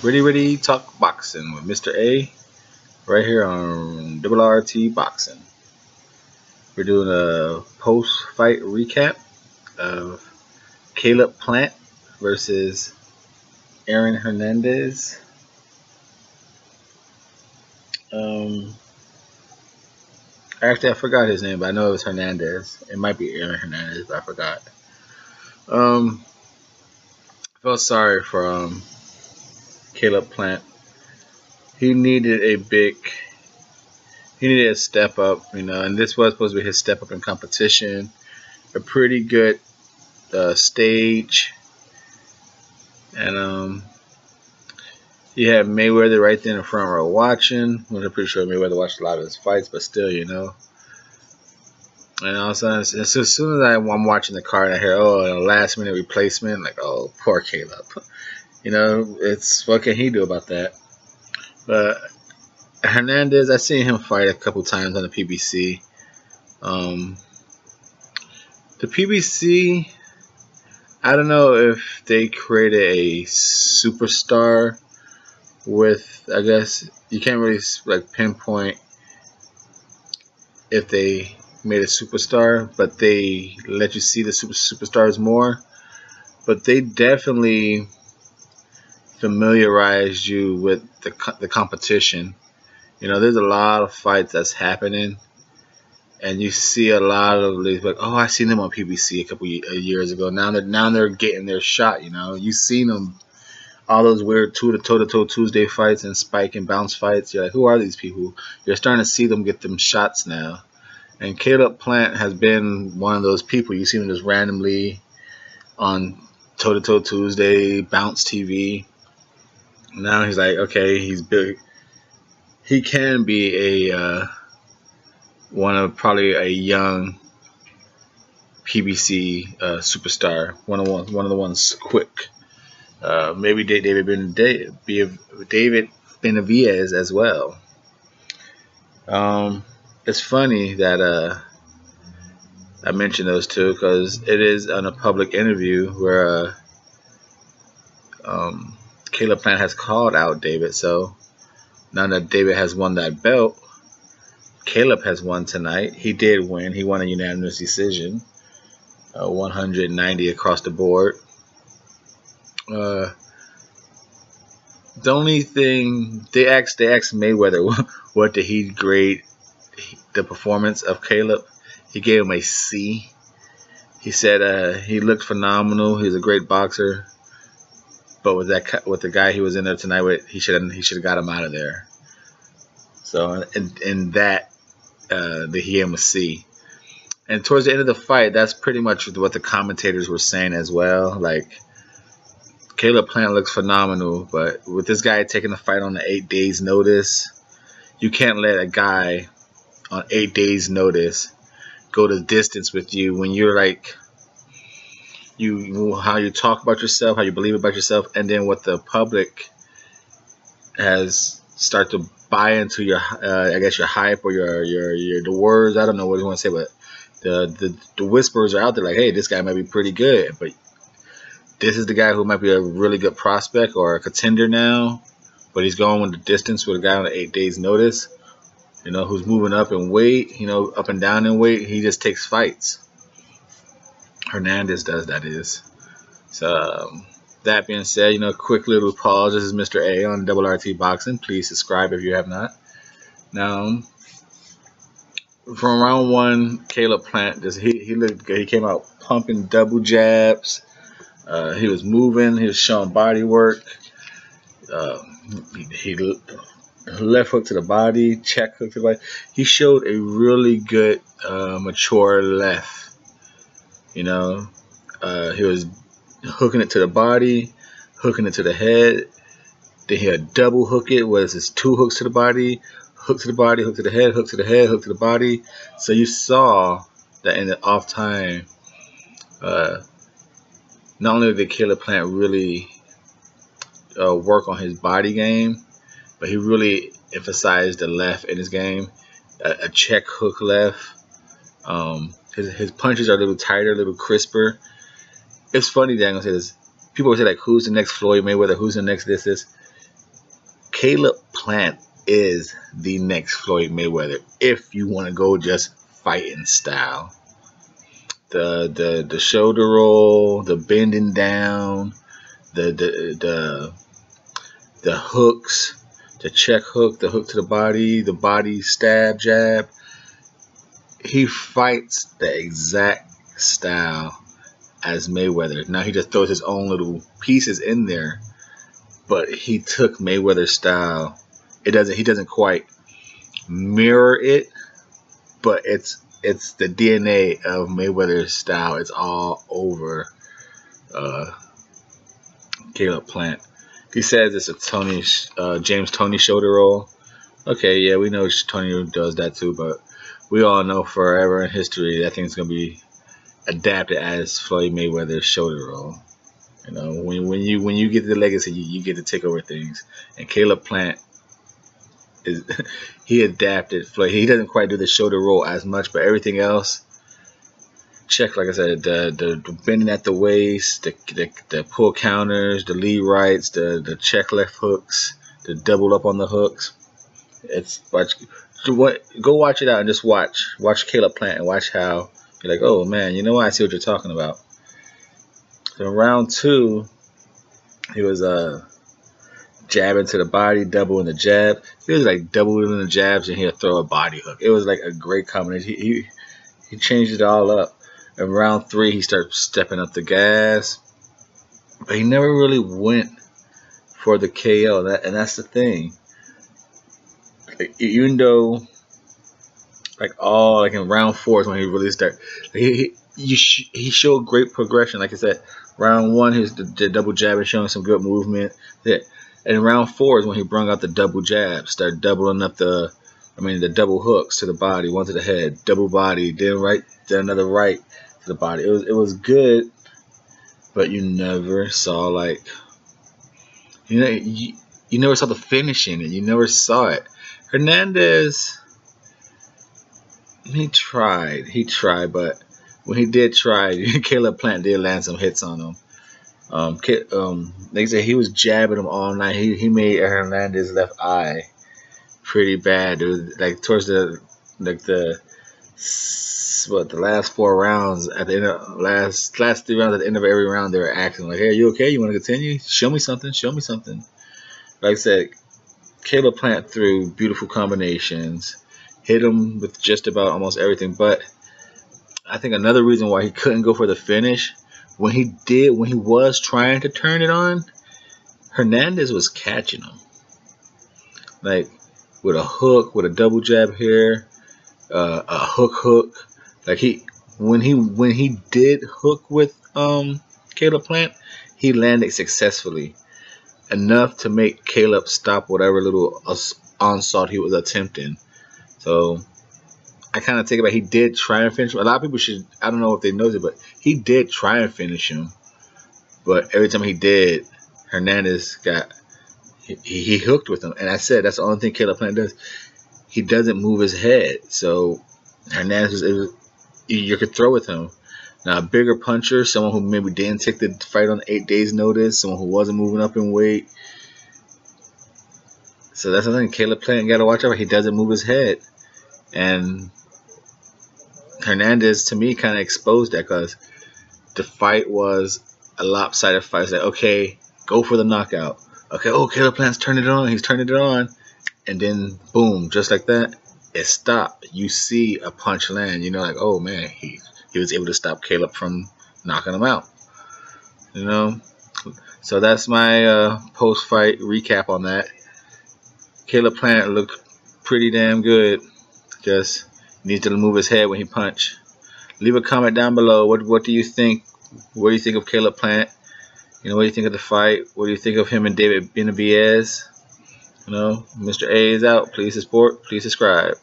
Ready, talk boxing with Mr. A right here on RRT Boxing. We're doing a post-fight recap of Caleb Plant versus Aaron Hernandez. Um, Actually, I forgot his name, but I know it was Hernandez. It might be Aaron Hernandez, but I forgot. Um, Felt sorry for Caleb Plant. He needed a big he needed a step up, and this was supposed to be his step up in competition. A pretty good stage, and you had Mayweather right there in the front row watching. I'm pretty sure Mayweather watched a lot of his fights, but still. And all of a sudden, as soon as I'm watching the card, I hear, a last minute replacement. Like, oh, poor Caleb. It's what can he do about that? But Hernandez, I've seen him fight a couple times on the PBC. The PBC, I don't know if they created a superstar with, I guess you can't really pinpoint if they made a superstar, but they let you see the superstars more. But they definitely familiarized you with the competition. There's a lot of fights that's happening, and you see a lot of these I seen them on PBC a couple years ago. Now they're getting their shot. You've seen them, all those weird toe-to-toe Tuesday fights and spike and bounce fights. You're like, who are these people? You're starting to see them get them shots now. And Caleb Plant has been one of those people. You see him just randomly on toe-to-toe Tuesday, bounce TV. Now he's like, okay, he's big. He can be probably a young PBC superstar. One of the ones quick. Maybe David Benavidez as well. It's funny that I mentioned those two because it is on a public interview where Caleb Plant has called out David. So now that David has won that belt, Caleb has won tonight. He did win. He won a unanimous decision, 190 across the board. The only thing they asked Mayweather what did he grade the performance of Caleb. He gave him a C. He said he looked phenomenal. He's a great boxer, but with the guy he was in there tonight with, he should have got him out of there. So in that they gave him a C. And towards the end of the fight, that's pretty much what the commentators were saying as well. Like, Caleb Plant looks phenomenal, but with this guy taking the fight on the 8 days notice, you can't let a guy on 8 days notice go the distance with you when you're like, how you talk about yourself, how you believe about yourself, and then what the public has start to buy into your, I guess your hype or your the words. I don't know what you want to say, but the whispers are out there like, hey, this guy might be pretty good, but this is the guy who might be a really good prospect or a contender now, but he's going with the distance with a guy on the 8 days notice, who's moving up in weight, up and down in weight. He just takes fights. Hernandez does, that is. So that being said, quick little pause. This is Mr. A on RRT Boxing. Please subscribe if you have not. Now, from round one, Caleb Plant, he looked good. He came out pumping double jabs. He was moving. He was showing body work. He left hook to the body, check hook to the body. He showed a really good, mature left. He was hooking it to the body, hooking it to the head. Then he had double hook it, was his 2 hooks to the body, hook to the body, hook to the head, hook to the head, hook to the body. So you saw that in the off time, not only did Caleb Plant really work on his body game, but he really emphasized the left in his game, a check hook left. His punches are a little tighter, a little crisper. It's funny that I'm gonna say this. People will say like, who's the next Floyd Mayweather? Who's the next this? Caleb Plant is the next Floyd Mayweather if you want to go just fighting style. The shoulder roll, the bending down, the hooks, the check hook, the hook to the body stab jab. He fights the exact style as Mayweather. Now he just throws his own little pieces in there, but he took Mayweather's style. He doesn't quite mirror it, but it's the DNA of Mayweather's style. It's all over Caleb Plant. He says it's a James Toney shoulder roll. Okay, yeah, we know Tony does that too, but we all know forever in history that thing's gonna be adapted as Floyd Mayweather's shoulder roll. You know, when you get the legacy, you get to take over things. And Caleb Plant is he adapted Floyd. He doesn't quite do the shoulder roll as much, but everything else. Check, like I said, the bending at the waist, the pull counters, the lead rights, the check left hooks, the double up on the hooks. It's go watch it out and just watch Caleb Plant and watch how you're like, oh man, you know what? I see what you're talking about. So in round 2, he was jabbing to the body, doubling the jab. He was like doubling the jabs and he'll throw a body hook. It was like a great combination. He changed it all up. In round 3, he started stepping up the gas, but he never really went for the KO. And that's the thing. Even though, like in round 4 is when he really started. He showed great progression. Like I said, round 1 he's the double jab and showing some good movement. And in round 4 is when he brought out the double jab, started doubling up the double hooks to the body, one to the head, double body, then another right to the body. It was good, but you never saw you never saw the finish in it. You never saw it. Hernandez, he tried, but when he did try, Caleb Plant did land some hits on him. They say he was jabbing him all night. He made Hernandez's left eye pretty bad. It was like towards the last 4 rounds at the end of last 3 rounds at the end of every round they were asking like, hey, are you okay? You want to continue? Show me something. Like I said, Caleb Plant threw beautiful combinations, hit him with just about almost everything, but I think another reason why he couldn't go for the finish, when he was trying to turn it on, Hernandez was catching him. Like with a hook, with a double jab here, a hook. Like when he did hook with Caleb Plant, he landed successfully enough to make Caleb stop whatever little onslaught he was attempting. So I kind of take it back. He did try and finish him. A lot of people I don't know if they know it, but he did try and finish him. But every time he did, Hernandez he hooked with him. And I said that's the only thing Caleb Plant does. He doesn't move his head. So Hernandez you could throw with him. Now a bigger puncher, someone who maybe didn't take the fight on 8 days notice, someone who wasn't moving up in weight. So that's the thing. Caleb Plant got to watch out. He doesn't move his head. And Hernandez, to me, kind of exposed that because the fight was a lopsided fight. It's like, okay, go for the knockout. Okay, Caleb Plant's turning it on. He's turning it on. And then, boom, just like that, it stopped. You see a punch land. You know, like, oh, man, he was able to stop Caleb from knocking him out. You know? So that's my post-fight recap on that. Caleb Plant looked pretty damn good. Just needs to move his head when he punch. Leave a comment down below. What do you think? What do you think of Caleb Plant? You know, what do you think of the fight? What do you think of him and David Benavidez? You know, Mr. A is out. Please support. Please subscribe.